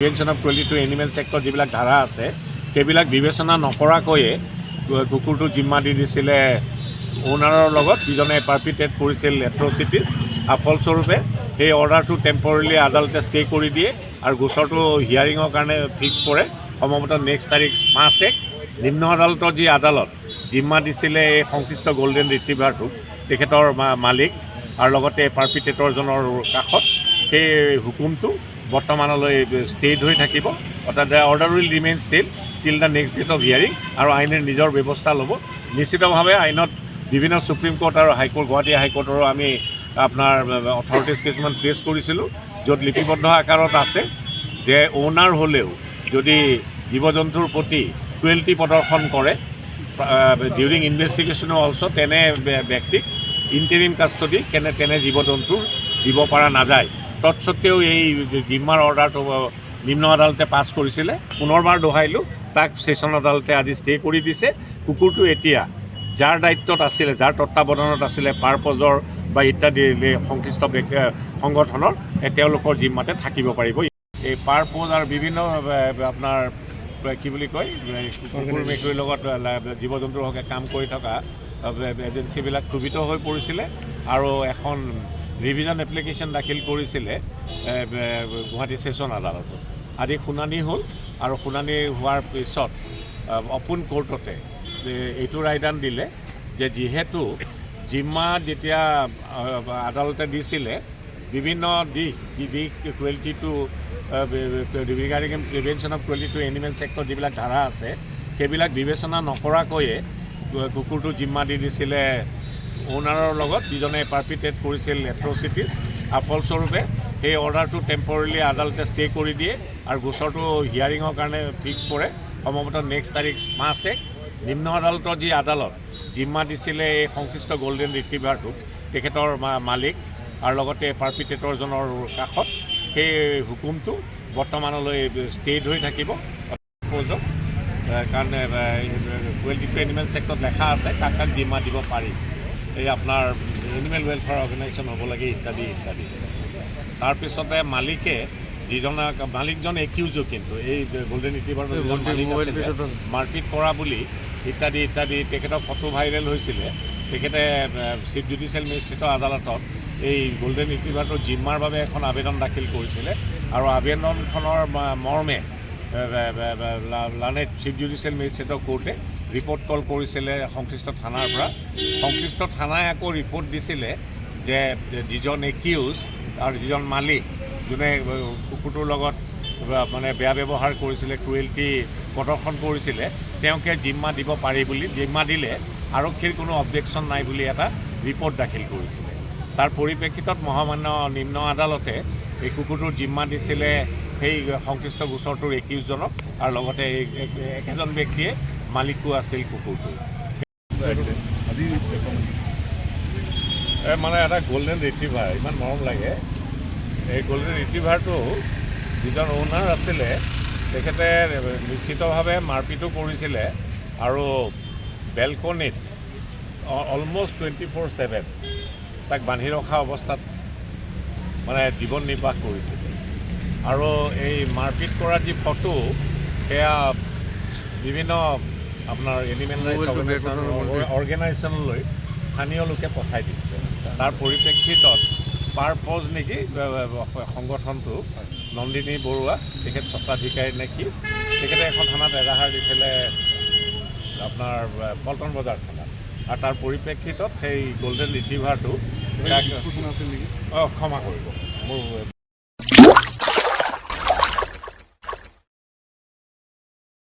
Prevention of cruelty to animal sector যিবিলাক ধাৰা আছে সেইবিলাক বিবেচনা নকৰাকৈয়ে কুকুৰটো জিম্মা দি দিছিলে অ'নাৰৰ লগত, যিজনে পাৰ্পিট্ৰেট কৰিছিল এট্ৰচিটিছ। আৰু ফলস্বৰূপে সেই অৰ্ডাৰটো টেম্পৰেলি আদালতে ষ্টে কৰি দিয়ে আৰু গোচৰটো হিয়াৰিঙৰ কাৰণে ফিক্স কৰে সম্ভৱতঃ নেক্সট তাৰিখ 5 নিম্ন আদালতৰ যি আদালত জিম্মা দিছিলে এই সংশ্লিষ্ট গল্ডেন ৰিট্ৰিভাৰটোক, তেখেতৰ মালিক আৰু লগতে পাৰ্পিট্ৰেটৰজনৰ কাষত, সেই হুকুমটো বৰ্তমানলৈ ষ্টেড হৈ থাকিব। অৰ্থাৎ the order will remain stayed till the next date of hearing. আৰু আইনে নিজৰ ব্যৱস্থা ল'ব। নিশ্চিতভাৱে আইনত বিভিন্ন ছুপ্ৰিম কোৰ্ট আৰু হাইকোৰ্ট, গুৱাহাটী হাইকোৰ্টৰো আমি আপোনাৰ অথৰিটিজ কিছুমান প্লেচ কৰিছিলোঁ, য'ত লিপিবদ্ধ আকাৰত আছে যে অ'নাৰ হ'লেও যদি জীৱ জন্তুৰ প্ৰতি ক্ৰুৱেল্টি প্ৰদৰ্শন কৰে ডিউৰিং ইনভেষ্টিগেশ্যনো অলছ' তেনে ব্যক্তিক ইণ্টাৰিম কাষ্টডি তেনে জীৱ জন্তুৰ দিব পৰা নাযায়। তৎসত্বেও এই জিম্মাৰ অৰ্ডাৰটো নিম্ন আদালতে পাছ কৰিছিলে। পুনৰবাৰ দোহাৰিলোঁ, তাক ছেশ্যন আদালতে আজি ষ্টে কৰি দিছে। কুকুৰটো এতিয়া যাৰ দায়িত্বত আছিলে, যাৰ তত্বাৱধানত আছিলে পাৰপজৰ বা ইত্যাদি সংশ্লিষ্ট সংগঠনৰ, তেওঁলোকৰ জিম্মাতে থাকিব পাৰিব। এই পাৰপজ আৰু বিভিন্ন আপোনাৰ কি বুলি কয় কুকুৰ মেকুৰীৰ লগত জীৱ জন্তুৰ হকে কাম কৰি থকা এজেঞ্চিবিলাক ক্ষোভিত হৈ পৰিছিলে আৰু এখন ৰিভিজন এপ্লিকেশ্যন দাখিল কৰিছিলে গুৱাহাটী ছেশ্যন আদালতত। আজি শুনানি হ'ল আৰু শুনানি হোৱাৰ পিছত অপোন কোৰ্টতে এইটো ৰায়দান দিলে যে যিহেতু জিম্মা যেতিয়া আদালতে দিছিলে বিভিন্ন দিশ cruelty to regarding prevention of cruelty to animal sector যিবিলাক ধাৰা আছে সেইবিলাক বিবেচনা নকৰাকৈয়ে কুকুৰটো জিম্মা দি দিছিলে অ'নাৰৰ লগত, যিজনে পাৰ্পিট্ৰেট কৰিছিল এট্ৰচিটিছ। আৰু ফলস্বৰূপে সেই অৰ্ডাৰটো টেম্পৰেলি আদালতে ষ্টে কৰি দিয়ে আৰু গোচৰটো হিয়াৰিঙৰ কাৰণে ফিক্স কৰে সম্ভৱতঃ নেক্সট তাৰিখ 5 নিম্ন আদালতৰ যি আদালত জিম্মা দিছিলে এই সংশ্লিষ্ট গল্ডেন ৰিট্ৰিভাৰটোক, তেখেতৰ মালিক আৰু লগতে পাৰ্পিট্ৰেটৰজনৰ কাষত, সেই হুকুমটো বৰ্তমানলৈ ষ্টেড হৈ থাকিব। কাৰণ ক্ৰুৱেল্টি টু এনিমেল ছেক্টৰত লেখা আছে কাক কাক জিম্মা দিব পাৰি, এই আপোনাৰ এনিমেল ৱেলফেয়াৰ অৰ্গেনাইজেশ্যন হ'ব লাগে ইত্যাদি ইত্যাদি। তাৰপিছতে মালিকে মালিকজন একিউজো, কিন্তু এই গল্ডেন ৰিট্ৰিভাৰৰ মাৰপিট কৰা বুলি ইত্যাদি ইত্যাদি তেখেতৰ ফটো ভাইৰেল হৈছিলে। তেখেতে চিফ জুডিচিয়েল মেজিষ্ট্ৰেটৰ আদালতত এই গল্ডেন ৰিট্ৰিভাৰটোৰ জিম্মাৰ বাবে এখন আবেদন দাখিল কৰিছিলে আৰু আবেদনখনৰ মৰ্মে লানেট চিফ জুডিচিয়েল মেজিষ্ট্ৰেটৰ কোৰ্টে ৰিপৰ্ট কল কৰিছিলে সংশ্লিষ্ট থানাৰ পৰা। সংশ্লিষ্ট থানাই আকৌ ৰিপৰ্ট দিছিলে যে যিজন একিউজ আৰু যিজন মালিক, যোনে কুকুৰটোৰ লগত মানে বেয়া ব্যৱহাৰ কৰিছিলে, ক্ৰুৱেল্টি প্ৰদৰ্শন কৰিছিলে, তেওঁকে জিম্মা দিব পাৰি বুলি, জিম্মা দিলে আৰক্ষীৰ কোনো অবজেকশ্যন নাই বুলি এটা ৰিপৰ্ট দাখিল কৰিছিলে। তাৰ পৰিপ্ৰেক্ষিতত মহামান্য নিম্ন আদালতে এই কুকুৰটোৰ জিম্মা দিছিলে সেই সংশ্লিষ্ট গোচৰটোৰ একিউজজনক আৰু লগতে একেজন ব্যক্তিয়ে মালিকো আছিল কুকুৰটোৰ। মানে এটা গল্ডেন ৰিট্ৰিভাৰ ইমান মৰম লাগে। এই গল্ডেন ৰিট্ৰিভাৰটো যিজন অ'নাৰ আছিলে তেখেতে নিশ্চিতভাৱে মাৰপিটো কৰিছিলে আৰু বেলকনিত অলমষ্ট 24/7 তাক বান্ধি ৰখা অৱস্থাত মানে জীৱন নিৰ্বাহ কৰিছিলে। আৰু এই মাৰপিট কৰাৰ যি ফটো সেয়া বিভিন্ন আপোনাৰ এনিমেল ৰাইটছ অৰ্গেনাইজেশ্যনলৈ স্থানীয় লোকে পঠাই দিছিলে। তাৰ পৰিপ্ৰেক্ষিতত পাৰপজ নেকি সংগঠনটো, নন্দিনী বৰুৱা তেখেত স্বত্বাধিকাৰী নেকি, তেখেতে এখন থানাত এজাহাৰ দিছিলে আপোনাৰ পল্টন বজাৰ থানাত। আৰু তাৰ পৰিপ্ৰেক্ষিতত সেই গল্ডেন ৰিট্ৰিভাৰটো ক্ষমা কৰিব মোৰ